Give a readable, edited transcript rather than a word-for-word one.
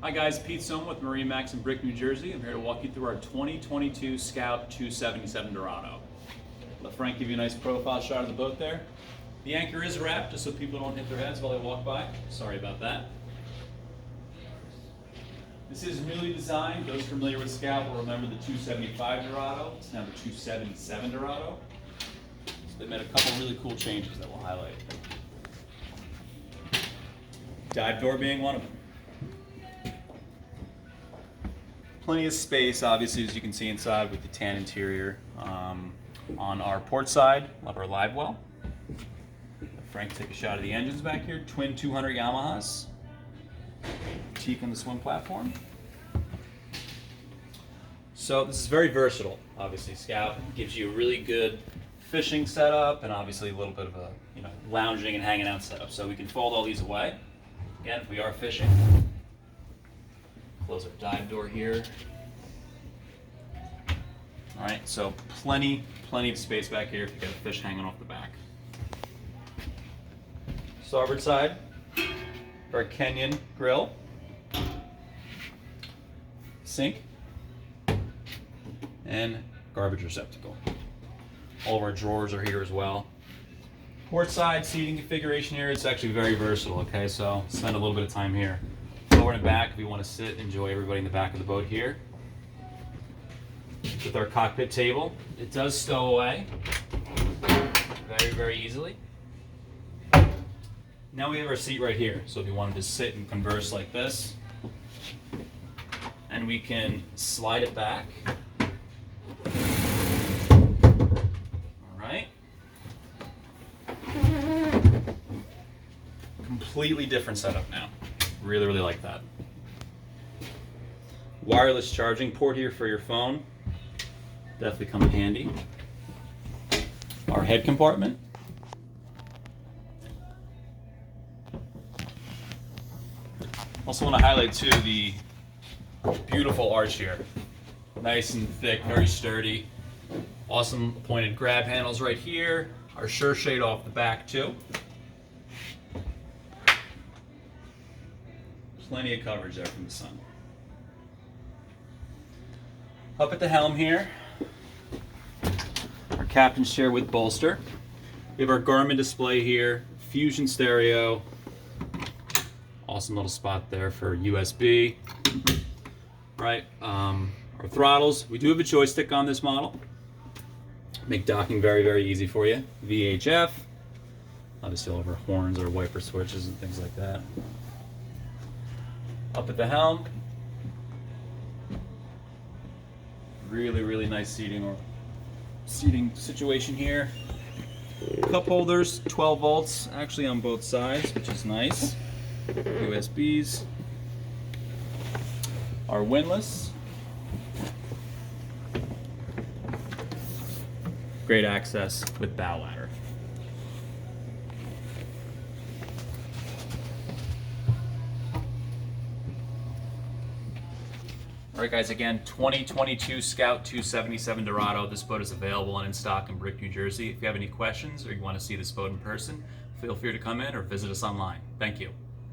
Hi guys, Pete Sohn with MarineMax Brick, New Jersey. I'm here to walk you through our 2022 Scout 277 Dorado. Let Frank give you a nice profile shot of the boat there. The anchor is wrapped just so people don't hit their heads while they walk by. Sorry about that. This is newly designed. Those familiar with Scout will remember the 275 Dorado. It's now the 277 Dorado. So they made a couple really cool changes that we'll highlight. Dive door being one of them. Plenty of space, obviously, as you can see inside with the tan interior. On our port side, we'll have our live well. Frank, take a shot of the engines back here. Twin 200 Yamahas. Teak on the swim platform. So this is very versatile. Obviously, Scout gives you a really good fishing setup and obviously a little bit of a lounging and hanging out setup. So we can fold all these away. Again, if we are fishing. Close our dive door here. All right, so plenty of space back here if you got a fish hanging off the back. Starboard side, our Kenyan grill, sink, and garbage receptacle. All of our drawers are here as well. Port side seating configuration here, it's actually very versatile, okay? So spend a little bit of time here. Forward and back if you want to sit, enjoy everybody in the back of the boat here. With our cockpit table, it does stow away very easily. Now we have our seat right here, so if you wanted to sit and converse like this, and we can slide it back. All right. Completely different setup now. Really like that. Wireless charging port here for your phone. Definitely come in handy. Our head compartment. Also want to highlight too the beautiful arch here. Nice and thick, very sturdy. Awesome pointed grab handles right here. Our sure shade off the back too. Plenty of coverage there from the sun. Up at the helm here, our captain's chair with bolster. We have our Garmin display here, Fusion stereo. Awesome little spot there for USB. Right, our throttles. We do have a joystick on this model. Make docking very easy for you. VHF. Obviously all of our horns, our wiper switches and things like that. Up at the helm, really nice seating situation here. Cup holders, 12 volts actually on both sides, which is nice. USBs. Our windlass. Great access with bow ladder. All right, guys, again, 2022 Scout 277 Dorado. This boat is available and in stock in Brick, New Jersey. If you have any questions or you want to see this boat in person, feel free to come in or visit us online. Thank you.